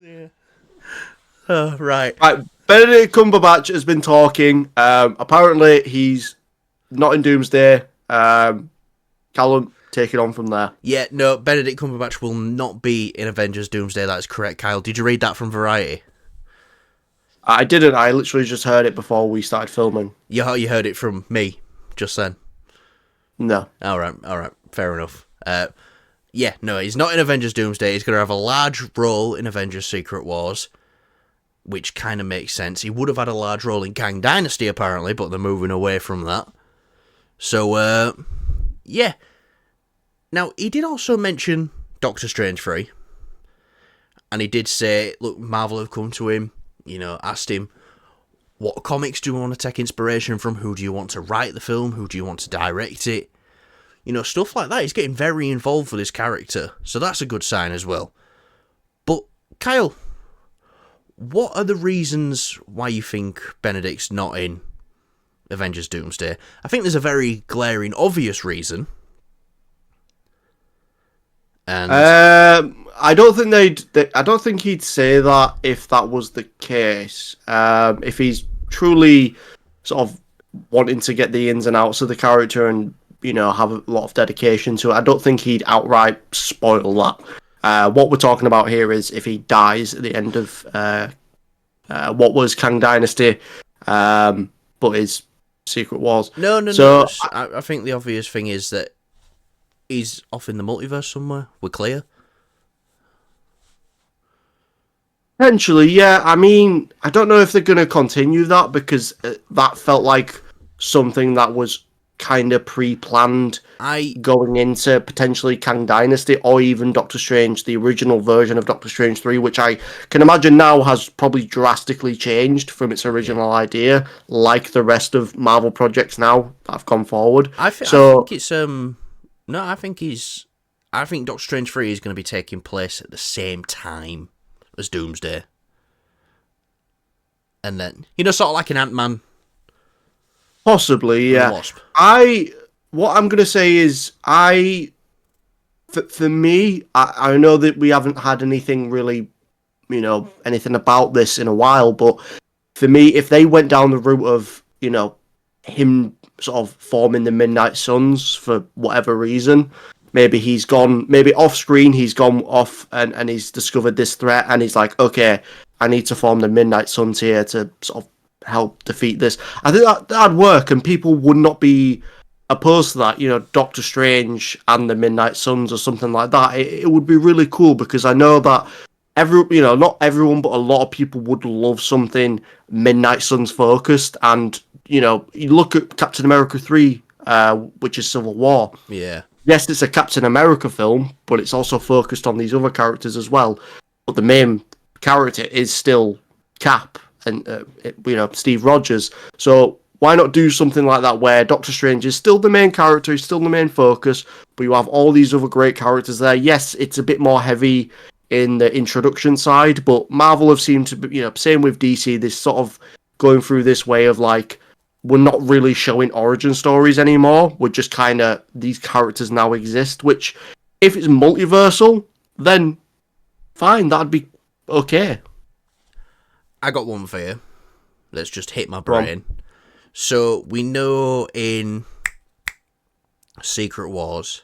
Yeah. Oh, right. Right, Benedict Cumberbatch has been talking. Apparently, he's not in Doomsday. Callum, take it on from there. Yeah, no, Benedict Cumberbatch will not be in Avengers Doomsday. That's correct, Kyle. Did you read that from Variety? I didn't. I literally just heard it before we started filming. You heard it from me just then. No. All right, fair enough. Yeah, no, he's not in Avengers Doomsday. He's going to have a large role in Avengers Secret Wars, which kind of makes sense. He would have had a large role in Kang Dynasty, apparently, but they're moving away from that. So, yeah. Now, he did also mention Doctor Strange 3, and he did say, look, Marvel have come to him, asked him, what comics do you want to take inspiration from? Who do you want to write the film? Who do you want to direct it? Stuff like that. He's getting very involved with his character, so that's a good sign as well. But, Kyle, what are the reasons why you think Benedict's not in Avengers Doomsday? I think there's a very glaring, obvious reason. And I don't think I don't think he'd say that if that was the case. If he's truly sort of wanting to get the ins and outs of the character and have a lot of dedication to it, I don't think he'd outright spoil that. What we're talking about here is if he dies at the end of what was Kang Dynasty, but is Secret Wars. No. So I think the obvious thing is that he's off in the multiverse somewhere. We're clear. potentially, yeah. I mean, I don't know if they're going to continue that because that felt like something that was kind of pre-planned going into potentially Kang Dynasty or even Doctor Strange, the original version of Doctor Strange 3, which I can imagine now has probably drastically changed from its original idea, like the rest of Marvel projects now that have gone forward. I think it's no, I think Doctor Strange 3 is going to be taking place at the same time as Doomsday. And then, sort of like an Ant-Man. Possibly, yeah. Wasp. What I'm gonna say is for me, I know that we haven't had anything really, anything about this in a while, but for me, if they went down the route of, him sort of forming the Midnight Suns for whatever reason, maybe he's gone, maybe off screen, he's gone off and he's discovered this threat and he's like, okay, I need to form the Midnight Suns here to sort of help defeat this. I think that'd work and people would not be opposed to that, Doctor Strange and the Midnight Suns or something like that. It would be really cool because I know that not everyone, but a lot of people would love something Midnight Suns focused. And, you look at Captain America 3, which is Civil War. Yeah. Yes, it's a Captain America film, but it's also focused on these other characters as well. But the main character is still Cap and, Steve Rogers. So why not do something like that where Doctor Strange is still the main character, he's still the main focus, but you have all these other great characters there. Yes, it's a bit more heavy in the introduction side, but Marvel have seemed to be, same with DC, this sort of going through this way of like, we're not really showing origin stories anymore. We're just kind of, these characters now exist, which if it's multiversal, then fine, that'd be okay. I got one for you. Let's just hit my brain. So, we know in Secret Wars,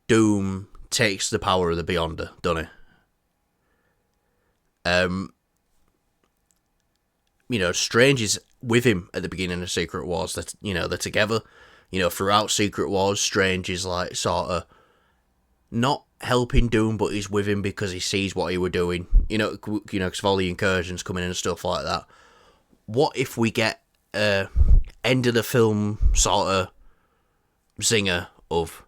Doom takes the power of the Beyonder, doesn't he? Strange is with him at the beginning of Secret Wars. That they're together. Throughout Secret Wars, Strange is like sort of not helping Doom, but he's with him because he sees what he were doing. Because of all the incursions coming in and stuff like that. What if we get end of the film sort of zinger of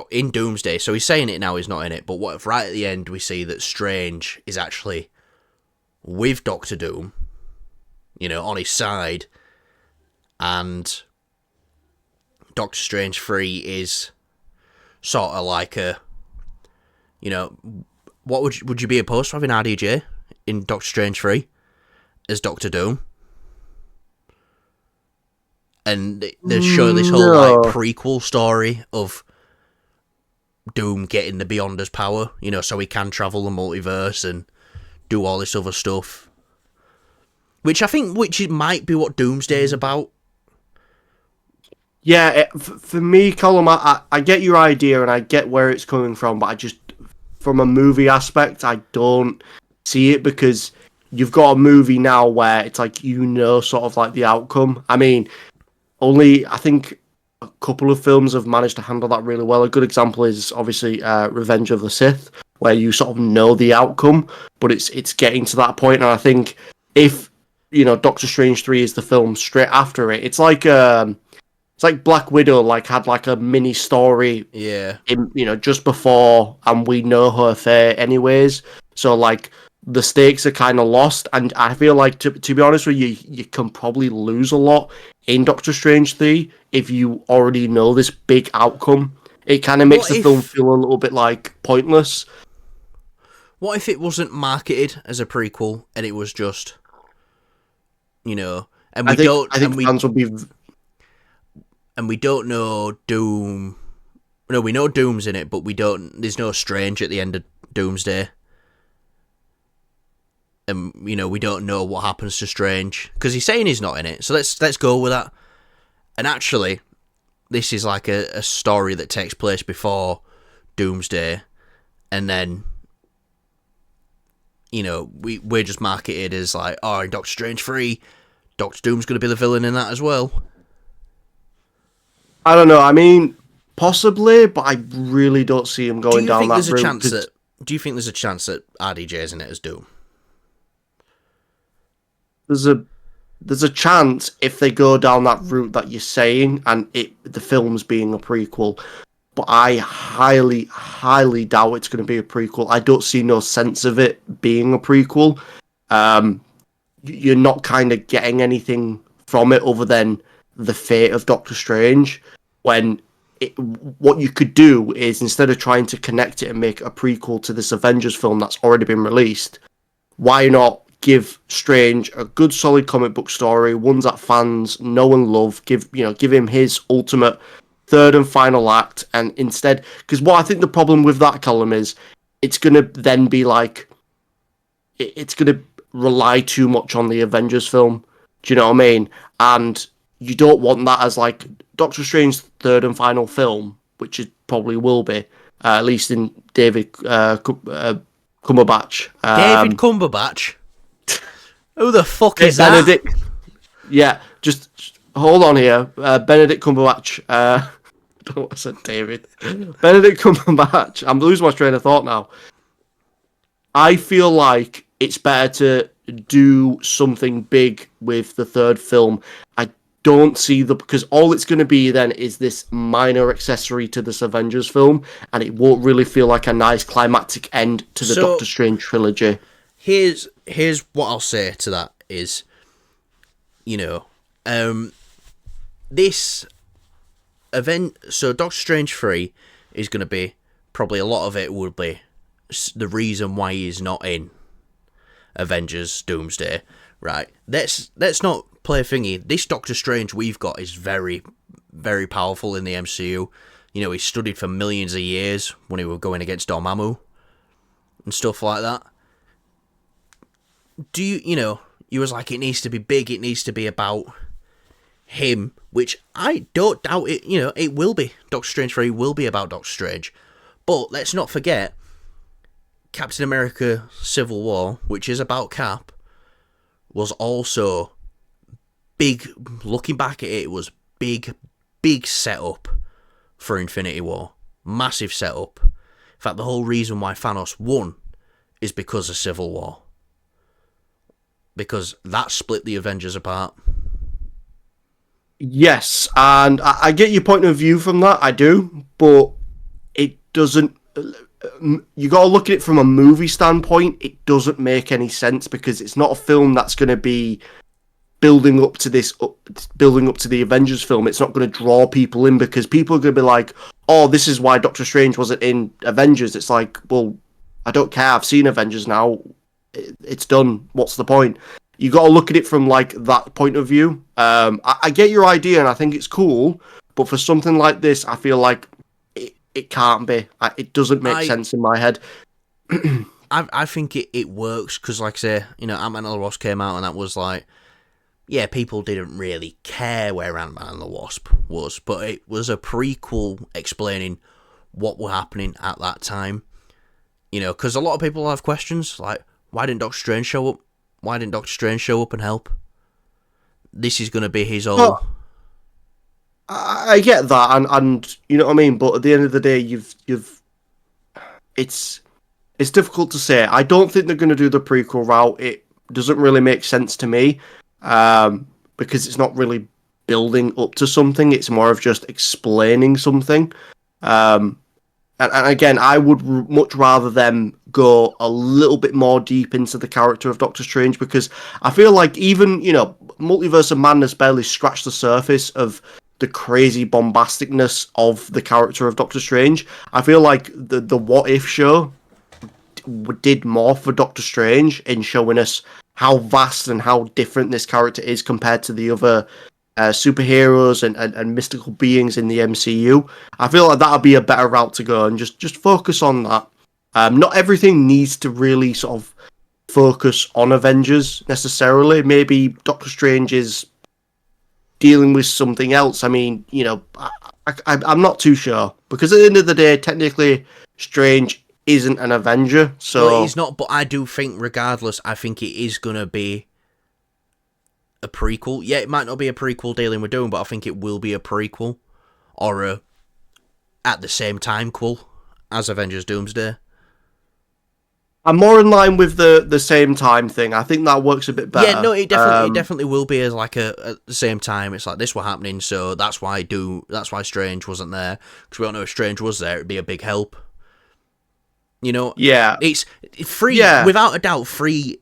in Doomsday? So he's saying it now, he's not in it. But what if right at the end we see that Strange is actually with Doctor Doom, on his side, and Doctor Strange 3 is sort of like a, what would you be opposed to having RDJ in Doctor Strange 3 as Doctor Doom? And they show this whole like prequel story of Doom getting the Beyonder's power, so he can travel the multiverse and do all this other stuff. Which it might be what Doomsday is about. Yeah, for me, Colin, I get your idea and I get where it's coming from, but I just, from a movie aspect, I don't see it because you've got a movie now where it's like, sort of like the outcome. I mean, I think a couple of films have managed to handle that really well. A good example is obviously Revenge of the Sith, where you sort of know the outcome, but it's getting to that point. And I think if Doctor Strange 3 is the film straight after it, it's like Black Widow had like a mini story, Yeah, in just before, and we know her fate anyways. So like the stakes are kind of lost, and I feel like to be honest with you, you can probably lose a lot in Doctor Strange 3 if you already know this big outcome. It kind of makes the film feel a little bit like pointless. What if it wasn't marketed as a prequel and it was just, and I think fans would be. And we don't know Doom. No, we know Doom's in it, but we don't. There's no Strange at the end of Doomsday. And we don't know what happens to Strange because he's saying he's not in it. So let's go with that. And actually, this is like a story that takes place before Doomsday, and then we're just marketed as like, oh, in Doctor Strange 3, Doctor Doom's going to be the villain in that as well. I don't know. I mean, possibly, but I really don't see him going down that route. Do you think there's a chance that RDJ's in it as Doom? There's a chance if they go down that route that you're saying, and the film's being a prequel. But I highly, highly doubt it's going to be a prequel. I don't see no sense of it being a prequel. You're not kind of getting anything from it other than the fate of Doctor Strange. What you could do is, instead of trying to connect it and make a prequel to this Avengers film that's already been released, why not give Strange a good solid comic book story, ones that fans know and love, give him his ultimate third and final act, and instead, because what I think the problem with that column is, it's going to then be like, it's going to rely too much on the Avengers film. Do you know what I mean? And you don't want that as like Doctor Strange's third and final film, which it probably will be, at least in David Cumberbatch. David Cumberbatch? Who the fuck is Benedict, that? Yeah, just hold on here. Benedict Cumberbatch. I don't know what I said, David. Benedict Cumberbatch. I'm losing my train of thought now. I feel like it's better to do something big with the third film. I don't see because all it's going to be then is this minor accessory to this Avengers film, and it won't really feel like a nice climactic end to the Doctor Strange trilogy. Here's what I'll say to that is, this event. So Doctor Strange 3 is going to be probably a lot of it would be the reason why he's not in Avengers Doomsday, right? Let's not play thingy. This Doctor Strange we've got is very, very powerful in the MCU. He studied for millions of years when he was going against Dormammu and stuff like that. Do you was like, it needs to be big, it needs to be about him, which I don't doubt it, it will be. Doctor Strange 3 will be about Doctor Strange. But let's not forget, Captain America Civil War, which is about Cap, was also big. Looking back at it, it was big setup for Infinity War. Massive setup. In fact, the whole reason why Thanos won is because of Civil War. Because that split the Avengers apart. Yes, and I get your point of view from that, I do, but it doesn't. You got to look at it from a movie standpoint. It doesn't make any sense because it's not a film that's going to be building up to the Avengers film. It's not going to draw people in because people are going to be like, "Oh, this is why Doctor Strange wasn't in Avengers." It's like, well, I don't care. I've seen Avengers now. It's done. What's the point? You got to look at it from like that point of view. I get your idea and I think it's cool, but for something like this, I feel like it can't be. It doesn't make sense in my head. I think it works because, like I say, Ant-Man and the Wasp came out and that was like, yeah, people didn't really care where Ant-Man and the Wasp was, but it was a prequel explaining what were happening at that time. Because a lot of people have questions like, why didn't Doctor Strange show up? Why didn't Doctor Strange show up and help? This is going to be his own. Well, I get that, and you know what I mean. But at the end of the day, it's difficult to say. I don't think they're going to do the prequel route. It doesn't really make sense to me, because it's not really building up to something. It's more of just explaining something. And again, I would much rather them go a little bit more deep into the character of Doctor Strange, because I feel like even, Multiverse of Madness barely scratched the surface of the crazy bombasticness of the character of Doctor Strange. I feel like the What If show did more for Doctor Strange in showing us how vast and how different this character is compared to the other superheroes and mystical beings in the MCU. I feel like that would be a better route to go and just focus on that. Not everything needs to really sort of focus on Avengers necessarily. Maybe Doctor Strange is dealing with something else. I mean, I'm not too sure, because at the end of the day, technically, Strange isn't an Avenger. So well, he's not, but I do think, regardless, I think it is going to be a prequel. Yeah, it might not be a prequel dealing with Doom, but I think it will be a prequel, or a at the same time quel as Avengers Doomsday. I'm more in line with the same time thing. I think that works a bit better. Yeah, no, it definitely will be as like at the same time. It's like this were happening, so that's why Strange wasn't there, because we all know if Strange was there, it'd be a big help. Yeah, it's free. Yeah. Without a doubt, free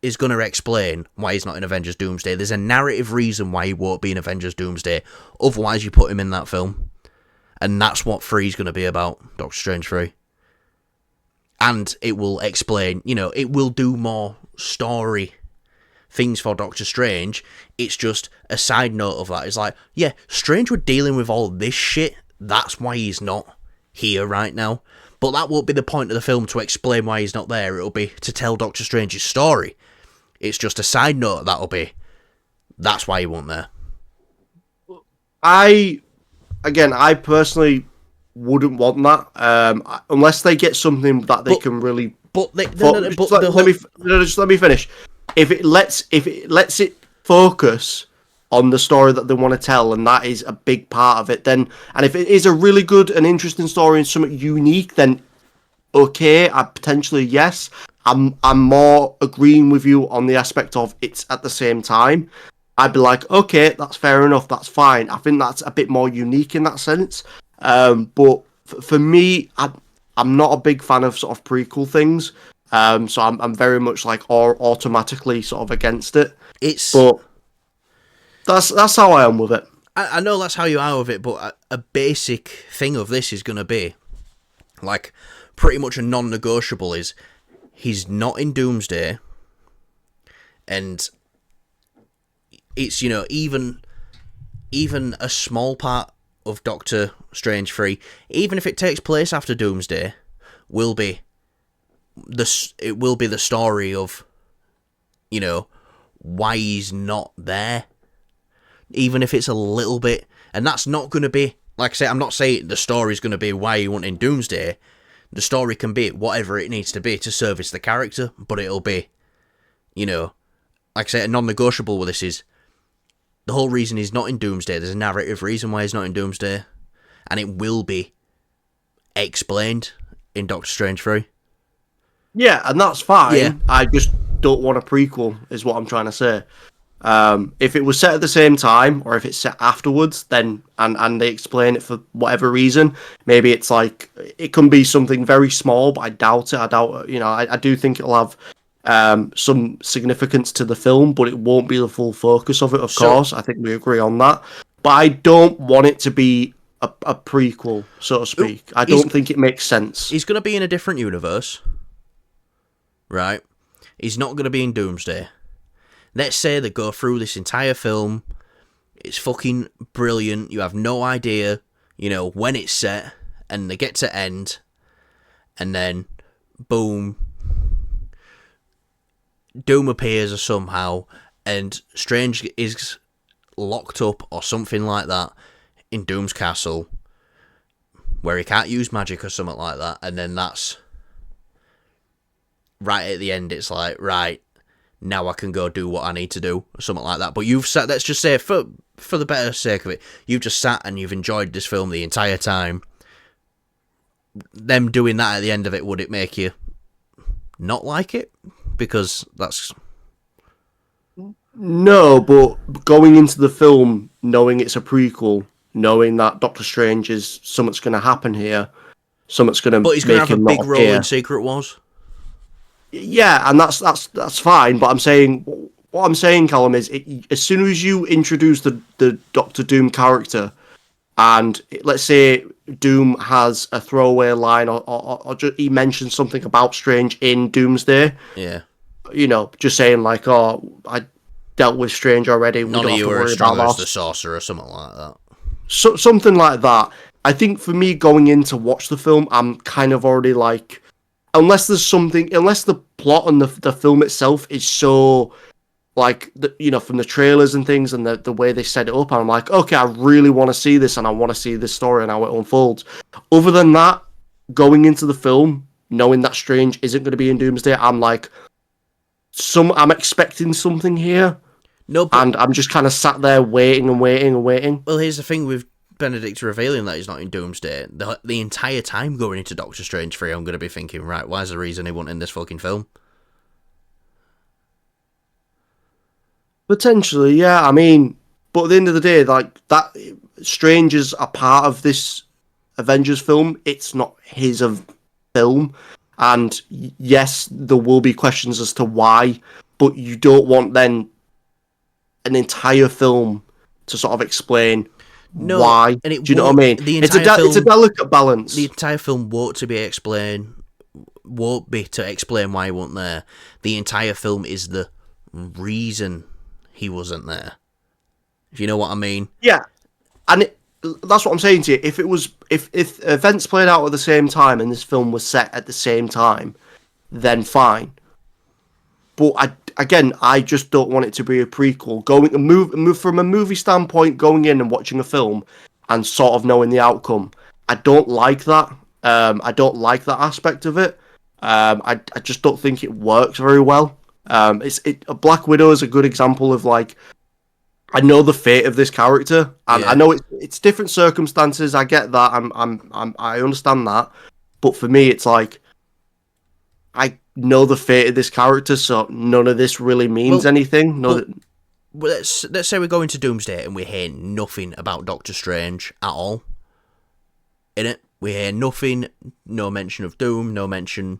is going to explain why he's not in Avengers Doomsday. There's a narrative reason why he won't be in Avengers Doomsday. Otherwise, you put him in that film. And that's what Free's going to be about, Doctor Strange 3. And it will explain, it will do more story things for Doctor Strange. It's just a side note of that. It's like, yeah, Strange were dealing with all this shit. That's why he's not here right now. But that won't be the point of the film to explain why he's not there. It'll be to tell Doctor Strange's story. It's just a side note that'll be. That's why he wasn't there. I personally wouldn't want that, unless they get something that they can really. But let me finish. If it lets it focus on the story that they want to tell, and that is a big part of it, then, and if it is a really good and interesting story and something unique, then okay, yes. I'm more agreeing with you on the aspect of it's at the same time. I'd be like, okay, that's fair enough, that's fine. I think that's a bit more unique in that sense. But for me, I'm not a big fan of sort of prequel things. So I'm very much like automatically sort of against it. But that's how I am with it. I know that's how you are with it, but a basic thing of this is going to be, like, pretty much a non-negotiable is, he's not in Doomsday, and it's, even a small part of Doctor Strange 3, even if it takes place after Doomsday, will be the story of, why he's not there. Even if it's a little bit, and that's not going to be, like I say, I'm not saying the story's going to be why he wasn't in Doomsday. The story can be whatever it needs to be to service the character, but it'll be, like I say, a non-negotiable with this is, the whole reason he's not in Doomsday, there's a narrative reason why he's not in Doomsday, and it will be explained in Doctor Strange 3. Yeah, and that's fine. Yeah. I just don't want a prequel, is what I'm trying to say. If it was set at the same time, or if it's set afterwards, then and they explain it for whatever reason, maybe it's like, it can be something very small, but I doubt it. I do think it'll have some significance to the film, but it won't be the full focus of it, of course. I think we agree on that. But I don't want it to be a prequel, so to speak. I don't think it makes sense. He's going to be in a different universe, right? He's not going to be in Doomsday. Let's say they go through this entire film. It's fucking brilliant. You have no idea, when it's set, and they get to end, and then, boom, Doom appears somehow, and Strange is locked up or something like that in Doom's castle, where he can't use magic or something like that, and then that's right at the end. It's like, right, now I can go do what I need to do, or something like that. But you've sat, let's just say, for the better sake of it, you've just sat and you've enjoyed this film the entire time. Them doing that at the end of it, would it make you not like it? Because that's... No, but going into the film, knowing it's a prequel, knowing that Doctor Strange is something's going to happen here, something's going to But he's going to make have a him big not role appear. in Secret Wars. Yeah, and that's fine. But what I'm saying, Callum, is as soon as you introduce the Doctor Doom character, and let's say Doom has a throwaway line, or just, he mentions something about Strange in Doomsday. Yeah. You know, just saying like, "Oh, I dealt with Strange already. We None don't of have you to are as worry strong about as that." the Sorcerer or something like that. So, something like that. I think for me, going in to watch the film, I'm kind of already like, unless the plot and the film itself is so like, from the trailers and things and the way they set it up, I'm like, okay, I really want to see this and I want to see this story and how it unfolds. Other than that, going into the film, knowing that Strange isn't going to be in Doomsday, I'm like, I'm expecting something here. No, but... And I'm just kind of sat there waiting and waiting and waiting. Well, here's the thing with Benedict revealing that he's not in Doomsday. The entire time going into Doctor Strange 3, I'm going to be thinking, right, why's the reason he wasn't in this fucking film? Potentially, yeah. I mean, but at the end of the day, like, that Strange is a part of this Avengers film. It's not his film. And yes, there will be questions as to why, but you don't want then an entire film to sort of explain why. And it Do you know what I mean? It's a delicate balance. The entire film won't be to explain why he wasn't there. The entire film is the reason he wasn't there. If you know what I mean. Yeah, and that's what I'm saying to you. If events played out at the same time and this film was set at the same time, then fine. But I just don't want it to be a prequel. Going and move from a movie standpoint, going in and watching a film and sort of knowing the outcome. I don't like that. I don't like that aspect of it. I just don't think it works very well. Black Widow is a good example of, like, I know the fate of this character, and Yeah. I know it's different circumstances. I get that. I understand that, but for me, it's like, I know the fate of this character, so none of this really means anything. Well, let's say we go into Doomsday and we hear nothing about Doctor Strange at all. In it, we hear nothing. No mention of Doom. No mention.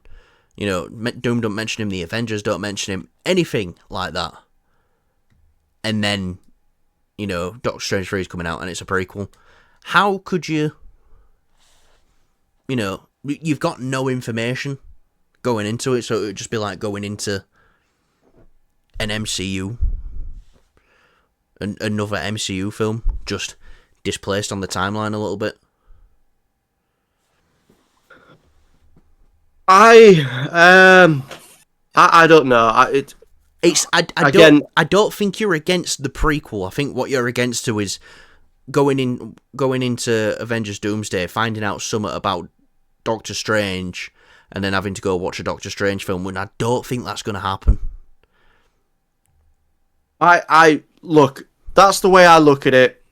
Doom don't mention him. The Avengers don't mention him. Anything like that. And then, Doctor Strange 3 is coming out and it's a prequel. How could you... you've got no information going into it, so it would just be like going into an MCU, another MCU film, just displaced on the timeline a little bit. I don't know. I don't think you're against the prequel. I think what you're against to is going into Avengers Doomsday, finding out something about Doctor Strange, and then having to go watch a Doctor Strange film. When I don't think that's going to happen. I look. That's the way I look at it.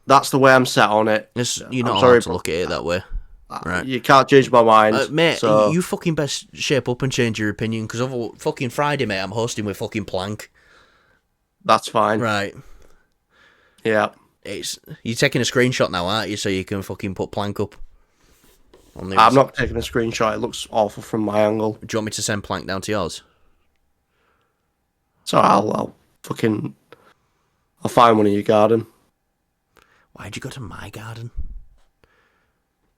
That's the way I'm set on it. You're not allowed to look at it that way. Right. You can't change my mind. Mate, so... you fucking best shape up and change your opinion, because over fucking Friday, mate, I'm hosting with fucking Plank. That's fine. Right. Yeah. You're taking a screenshot now, aren't you, so you can fucking put Plank up? I'm not taking a screenshot. It looks awful from my angle. Do you want me to send Plank down to yours? So I'll find one in your garden. Why'd you go to my garden?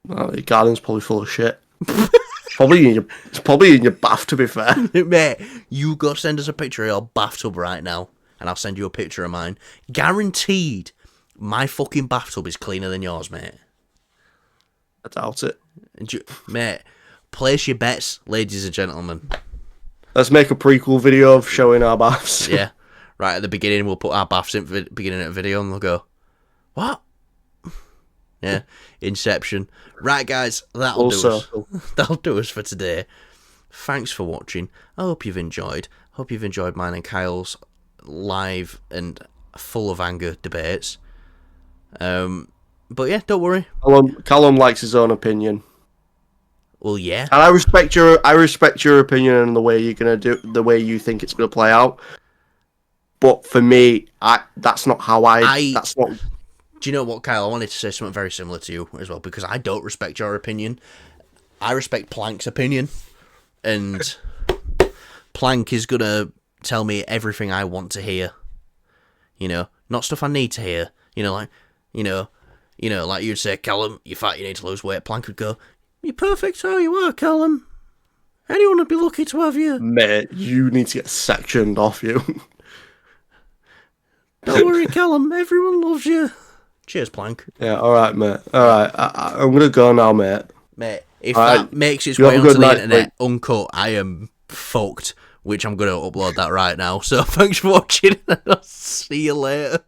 Well, your garden's probably full of shit. It's probably in your bath, to be fair. Mate, you go send us a picture of your bathtub right now, and I'll send you a picture of mine. Guaranteed, my fucking bathtub is cleaner than yours, mate. I doubt it. Mate, place your bets, ladies and gentlemen. Let's make a prequel video of showing our baths. Yeah. Right at the beginning, we'll put our baths in beginning of a video, and they'll go, "What?" Yeah, Inception. Right, guys, that'll do us. That'll do us for today. Thanks for watching. I hope you've enjoyed. Hope you've enjoyed mine and Kyle's live and full of anger debates. But yeah, don't worry. Callum likes his own opinion. Well, yeah, and I respect your opinion and the way you're gonna do, the way you think it's gonna play out. But for me, that's not how that's not. Do you know what, Kyle? I wanted to say something very similar to you as well, because I don't respect your opinion. I respect Plank's opinion, and Plank is gonna tell me everything I want to hear. You know, not stuff I need to hear. You know, like like you'd say, Callum, you're fat, you need to lose weight. Plank would go, "You're perfect how you are, Callum. Anyone would be lucky to have you." Mate, you need to get sectioned off you. Don't worry, Callum. Everyone loves you. Cheers, Plank. Yeah, all right, mate. All right, I'm gonna go now, mate. Mate, if that makes its way onto the internet uncut, I am fucked. Which I'm gonna upload that right now. So thanks for watching, and I'll see you later.